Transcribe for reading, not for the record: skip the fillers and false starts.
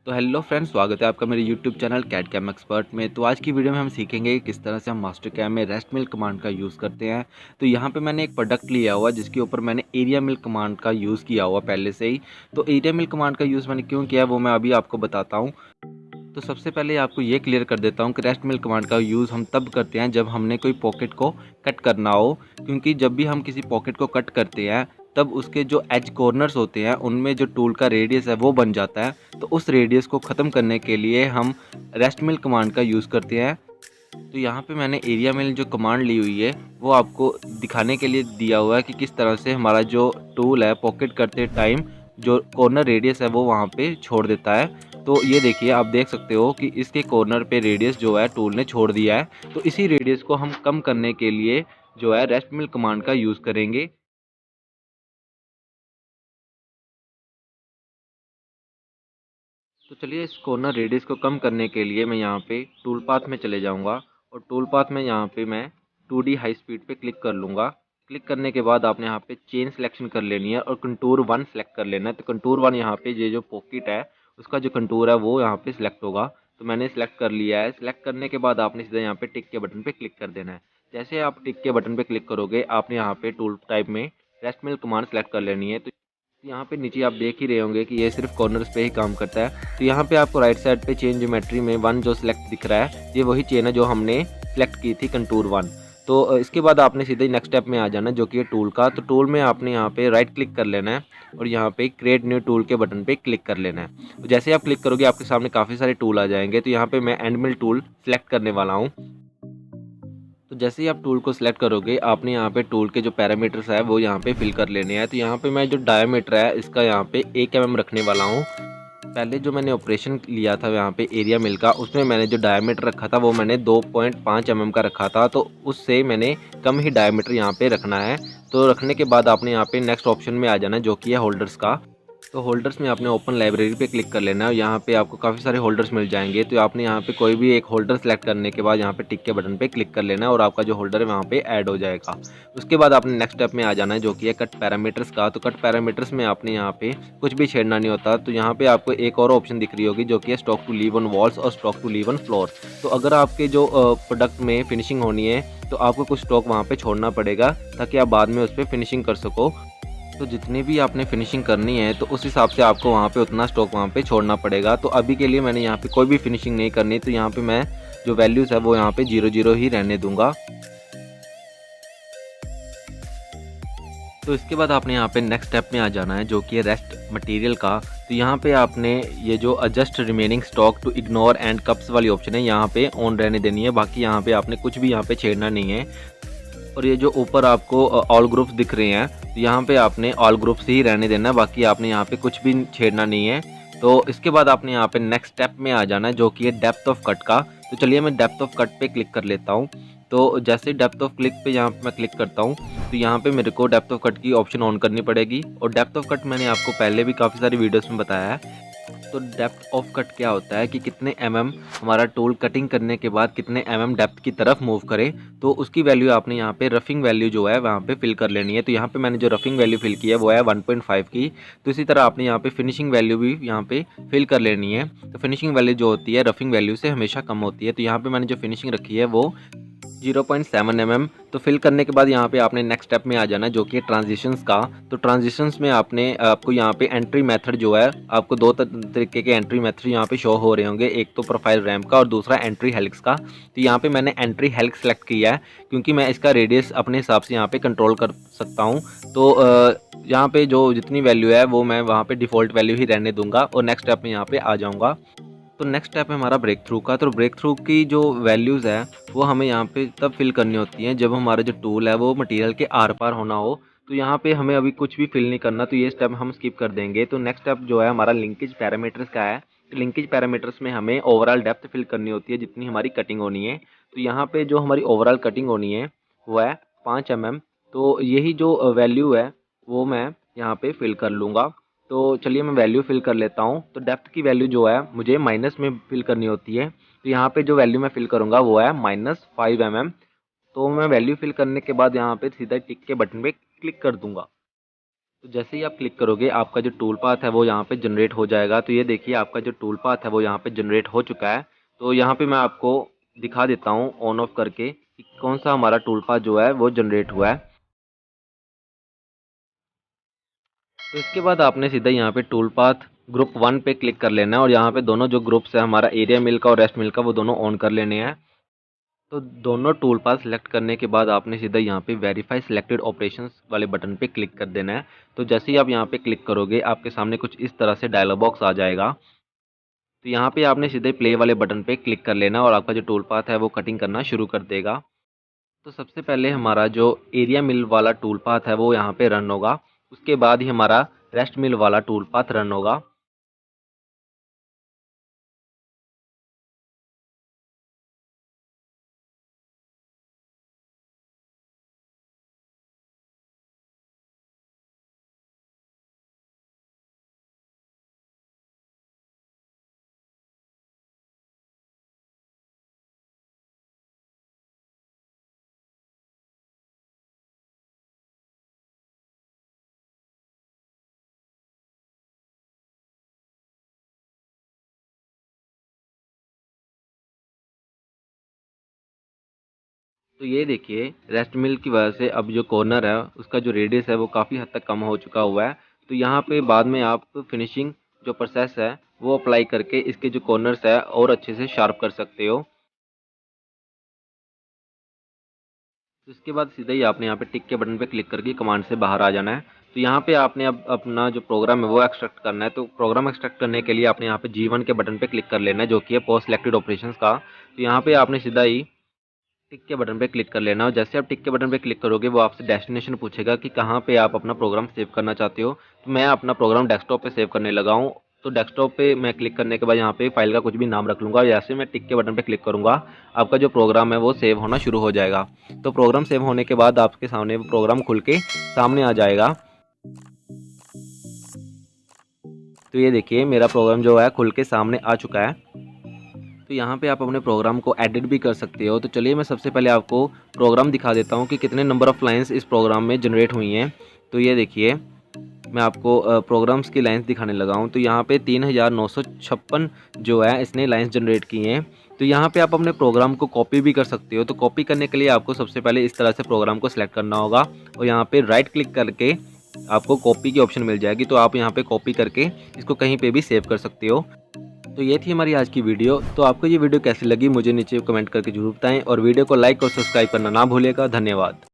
तो hello friends, स्वागत है आपका मेरे YouTube channel CAD CAM expert में। तो आज की वीडियो में हम सीखेंगे कि किस तरह से हम मास्टर कैम में रेस्ट मिल कमांड का यूज़ करते हैं। तो यहाँ पे मैंने एक प्रोडक्ट लिया हुआ जिसके ऊपर मैंने एरिया मिल कमांड का यूज़ किया हुआ पहले से ही। तो एरिया मिल कमांड का यूज़ मैंने क्यों किया है वो मैं अभी आपको बताता हूँ। तो सबसे पहले आपको ये क्लियर कर देता हूँ कि रेस्ट मिल कमांड का यूज़ हम तब करते हैं जब हमने कोई पॉकेट को कट करना हो, क्योंकि जब भी हम किसी पॉकेट को कट करते हैं तब उसके जो एज कॉर्नर्स होते हैं उनमें जो टूल का रेडियस है वो बन जाता है। तो उस रेडियस को ख़त्म करने के लिए हम रेस्ट मिल कमांड का यूज़ करते हैं। तो यहाँ पे मैंने एरिया मिल जो कमांड ली हुई है वो आपको दिखाने के लिए दिया हुआ है कि किस तरह से हमारा जो टूल है पॉकेट करते टाइम जो कॉर्नर रेडियस है वो वहाँ पे छोड़ देता है। तो ये देखिए, आप देख सकते हो कि इसके कॉर्नर पे रेडियस जो है टूल ने छोड़ दिया है। तो इसी रेडियस को हम कम करने के लिए जो है रेस्ट मिल कमांड का यूज़ करेंगे। तो चलिए, इस कॉर्नर रेडियस को कम करने के लिए मैं यहाँ पे टूल पाथ में चले जाऊँगा और टूल पाथ में यहाँ पे मैं 2D हाई स्पीड पे क्लिक कर लूँगा। क्लिक करने के बाद आपने यहाँ पे चेन सिलेक्शन कर लेनी है और कंटूर 1 सेलेक्ट कर लेना है। तो कंटूर 1 यहाँ पे ये जो पॉकेट है उसका जो कंटूर है वो यहाँ पे सिलेक्ट होगा। तो मैंने सिलेक्ट कर लिया है। सिलेक्ट करने के बाद आपने सीधा यहाँ पे टिक के बटन पे क्लिक कर देना है। जैसे आप टिक के बटन पे क्लिक करोगे आपने यहाँ पे टूल टाइप में रेस्ट मिल कमांड सेलेक्ट कर लेनी है। तो यहाँ पे नीचे आप देख ही रहे होंगे कि ये सिर्फ कॉर्नर्स पे ही काम करता है। तो यहाँ पे आपको राइट साइड पे चेन ज्योमेट्री में 1 जो सिलेक्ट दिख रहा है ये वही चेन है जो हमने सेलेक्ट की थी कंटूर 1। तो इसके बाद आपने सीधे नेक्स्ट स्टेप में आ जाना जो कि है टूल का। तो टूल में आपने यहाँ पे राइट क्लिक कर लेना है और यहाँ पे क्रिएट न्यू टूल के बटन पे क्लिक कर लेना है। तो जैसे आप क्लिक करोगे आपके सामने काफ़ी सारे टूल आ जाएंगे। तो यहाँ पे मैं एंड मिल टूल सेलेक्ट करने वाला हूँ। तो जैसे ही आप टूल को सिलेक्ट करोगे आपने यहाँ पे टूल के जो पैरामीटर्स है वो यहाँ पे फिल कर लेने हैं। तो यहाँ पे मैं जो डायमीटर है इसका यहाँ पे 1 mm रखने वाला हूँ। पहले जो मैंने ऑपरेशन लिया था यहाँ पे एरिया मिल का उसमें मैंने जो डायमीटर रखा था वो मैंने 2.5 mm का रखा था। तो उससे मैंने कम ही डायमीटर यहाँ पे रखना है। तो रखने के बाद आपने यहाँ पे नेक्स्ट ऑप्शन में आ जाना है जो कि है होल्डर्स का। तो होल्डर्स में आपने ओपन लाइब्रेरी पे क्लिक कर लेना है और यहाँ पे आपको काफ़ी सारे होल्डर्स मिल जाएंगे। तो आपने यहाँ पे कोई भी एक होल्डर सेलेक्ट करने के बाद यहाँ पे टिक के बटन पे क्लिक कर लेना है और आपका जो होल्डर है वहाँ पे ऐड हो जाएगा। उसके बाद आपने नेक्स्ट स्टेप में आ जाना है जो कि है कट पैरामीटर्स का। तो कट पैरामीटर्स में आपने यहाँ पे कुछ भी छेड़ना नहीं होता। तो यहाँ पे आपको एक और ऑप्शन दिख रही होगी जो कि है stock to leave on walls और stock to leave on floor. तो अगर आपके जो प्रोडक्ट में फिनिशिंग होनी है तो आपको कुछ स्टॉक वहाँ पे छोड़ना पड़ेगा ताकि आप बाद में उस पर फिनिशिंग कर सको। तो जितनी भी आपने फिनिशिंग करनी है तो उस हिसाब से आपको वहाँ पे उतना स्टॉक वहाँ पे छोड़ना पड़ेगा। तो अभी के लिए मैंने यहाँ पे कोई भी फिनिशिंग नहीं करनी। तो यहाँ पे मैं जो वैल्यूज़ है वो यहाँ पे 0 0 ही रहने दूंगा। तो इसके बाद आपने यहाँ पे नेक्स्ट स्टेप में आ जाना है जो कि है रेस्ट मटेरियल का। तो यहाँ पे आपने ये जो adjust remaining stock to ignore and cups वाली ऑप्शन है यहाँ पे ऑन रहने देनी है। बाकी यहाँ पे आपने कुछ भी यहाँ पे छेड़ना नहीं है। और ये जो ऊपर आपको ऑल ग्रुप्स दिख रहे हैं तो यहाँ पे आपने ऑल ग्रुप्स ही रहने देना है। बाकी आपने यहाँ पे कुछ भी छेड़ना नहीं है। तो इसके बाद आपने यहाँ पे नेक्स्ट स्टेप में आ जाना है जो कि है डेप्थ ऑफ कट का। तो चलिए मैं डेप्थ ऑफ कट पे क्लिक कर लेता हूँ। तो जैसे डेप्थ ऑफ क्लिक पे यहाँ पे मैं क्लिक करता हूँ तो यहाँ पे मेरे को डेप्थ ऑफ कट की ऑप्शन ऑन करनी पड़ेगी। और डेप्थ ऑफ कट मैंने आपको पहले भी काफ़ी सारी वीडियोस में बताया है। तो डेप्थ ऑफ कट क्या होता है कि कितने हमारा टूल कटिंग करने के बाद कितने डेप्थ की तरफ मूव करे। तो उसकी वैल्यू आपने यहाँ पे रफिंग वैल्यू जो है वहाँ पे फिल कर लेनी है। तो यहाँ पे मैंने जो रफिंग वैल्यू फिल की है वो है 1.5 की। तो इसी तरह आपने यहाँ पे फिनिशिंग वैल्यू भी यहाँ पे फिल कर लेनी है। तो फिनिशिंग वैल्यू जो होती है रफिंग वैल्यू से हमेशा कम होती है। तो यहाँ पे मैंने जो फिनिशिंग रखी है वो 0.7 mm। तो फिल करने के बाद यहाँ पे आपने नेक्स्ट स्टेप में आ जाना जो कि ट्रांजिशंस का। तो ट्रांजिशंस में आपको यहाँ पे एंट्री मेथड जो है आपको दो तरीके के एंट्री मेथड यहाँ पे शो हो रहे होंगे। एक तो प्रोफाइल रैम्प का और दूसरा एंट्री हेलिक्स का। तो यहाँ पे मैंने एंट्री हेलिक्स सेलेक्ट किया है क्योंकि मैं इसका रेडियस अपने हिसाब से यहाँ पे कंट्रोल कर सकता हूँ। तो यहाँ पे जो जितनी वैल्यू है वो मैं वहाँ पे डिफ़ॉल्ट वैल्यू ही रहने दूंगा और नेक्स्ट स्टेप में यहाँ पे आ जाऊँगा। तो नेक्स्ट स्टेप है हमारा ब्रेक थ्रू का। तो ब्रेक थ्रू की जो वैल्यूज़ है वो हमें यहाँ पे तब फिल करनी होती हैं जब हमारा जो टूल है वो मटेरियल के आर पार होना हो। तो यहाँ पे हमें अभी कुछ भी फिल नहीं करना। तो ये स्टेप हम स्किप कर देंगे। तो नेक्स्ट स्टेप जो है हमारा लिंकेज पैरामीटर्स का है। तो लिंकेज पैरामीटर्स में हमें ओवरऑल डेप्थ फिल करनी होती है जितनी हमारी कटिंग होनी है। तो यहाँ पे जो हमारी ओवरऑल कटिंग होनी है वो है 5 mm। तो यही जो वैल्यू है वो मैं यहाँ पे फिल कर लूँगा। तो चलिए मैं वैल्यू फिल कर लेता हूँ। तो डेप्थ की वैल्यू जो है मुझे माइनस में फिल करनी होती है। तो यहाँ पे जो वैल्यू मैं फिल करूँगा वो है -5 mm। तो मैं वैल्यू फिल करने के बाद यहाँ पे सीधा टिक के बटन पे क्लिक कर दूंगा। तो जैसे ही आप क्लिक करोगे आपका जो टूल पाथ है वो यहाँ पे जनरेट हो जाएगा। तो ये देखिए आपका जो टूल पाथ है वो यहाँ पे जनरेट हो चुका है। तो यहाँ पे मैं आपको दिखा देता हूँ ऑन ऑफ करके कि कौन सा हमारा टूल पाथ जो है वो जनरेट हुआ है। तो इसके बाद आपने सीधा यहाँ पे टूल पाथ ग्रुप 1 पे क्लिक कर लेना है और यहाँ पे दोनों जो ग्रुप्स है हमारा एरिया मिल का और रेस्ट मिल का वो दोनों ऑन कर लेने हैं। तो दोनों टूल पाथ सेलेक्ट करने के बाद आपने सीधा यहाँ पे वेरीफाई सिलेक्टेड ऑपरेशंस वाले बटन पे क्लिक कर देना है। तो जैसे ही आप यहाँ पे क्लिक करोगे आपके सामने कुछ इस तरह से डायलॉग बॉक्स आ जाएगा। तो यहाँ पे आपने सीधे प्ले वाले बटन पे क्लिक कर लेना और आपका जो टूल पाथ है वो कटिंग करना शुरू कर देगा। तो सबसे पहले हमारा जो एरिया मिल वाला टूल पाथ है वो यहाँ पे रन होगा, उसके बाद ही हमारा रेस्ट मिल वाला टूल पाथ रन होगा। तो ये देखिए रेस्ट मिल की वजह से अब जो कॉर्नर है उसका जो रेडियस है वो काफ़ी हद तक कम हो चुका हुआ है। तो यहाँ पे बाद में आप फिनिशिंग जो प्रोसेस है वो अप्लाई करके इसके जो कॉर्नर्स है और अच्छे से शार्प कर सकते हो। तो इसके बाद सीधा ही आपने यहाँ पे टिक के बटन पे क्लिक करके कमांड से बाहर आ जाना है। तो यहाँ पे आपने अब अपना जो प्रोग्राम है वो एक्सट्रैक्ट करना है। तो प्रोग्राम एक्सट्रैक्ट करने के लिए आपने यहाँ पे G1 के बटन पे क्लिक कर लेना है जो कि है पोस्ट सिलेक्टेड ऑपरेशंस का। तो यहाँ पे आपने सीधा ही टिक के बटन पे क्लिक कर लेना और जैसे आप टिक के बटन पे क्लिक करोगे वो आपसे डेस्टिनेशन पूछेगा कि कहाँ पे आप अपना प्रोग्राम सेव करना चाहते हो। तो मैं अपना प्रोग्राम डेस्कटॉप पे सेव करने लगा हूँ। तो डेस्कटॉप पे मैं क्लिक करने के बाद यहाँ पे फाइल का कुछ भी नाम रख लूँगा। जैसे मैं टिक के बटन पे क्लिक करूँगा आपका जो प्रोग्राम है वो सेव होना शुरू हो जाएगा। तो प्रोग्राम सेव होने के बाद आपके सामने वो प्रोग्राम खुल के सामने आ जाएगा। तो ये देखिए मेरा प्रोग्राम जो है खुल के सामने आ चुका है। तो यहाँ पे आप अपने प्रोग्राम को एडिट भी कर सकते हो। तो चलिए मैं सबसे पहले आपको प्रोग्राम दिखा देता हूँ कि कितने नंबर ऑफ़ लाइंस इस प्रोग्राम में जनरेट हुई हैं। तो ये देखिए मैं आपको प्रोग्राम्स की लाइंस दिखाने लगा हूँ। तो यहाँ पे 3956 जो है इसने लाइंस जनरेट की हैं। तो यहाँ पे आप अपने प्रोग्राम को कॉपी भी कर सकते हो। तो कॉपी करने के लिए आपको सबसे पहले इस तरह से प्रोग्राम को सिलेक्ट करना होगा और यहाँ पे राइट क्लिक करके आपको कॉपी की ऑप्शन मिल जाएगी। तो आप यहाँ पे कॉपी करके इसको कहीं पे भी सेव कर सकते हो। तो ये थी हमारी आज की वीडियो। तो आपको ये वीडियो कैसी लगी मुझे नीचे कमेंट करके जरूर बताएं और वीडियो को लाइक और सब्सक्राइब करना ना भूलिएगा। धन्यवाद।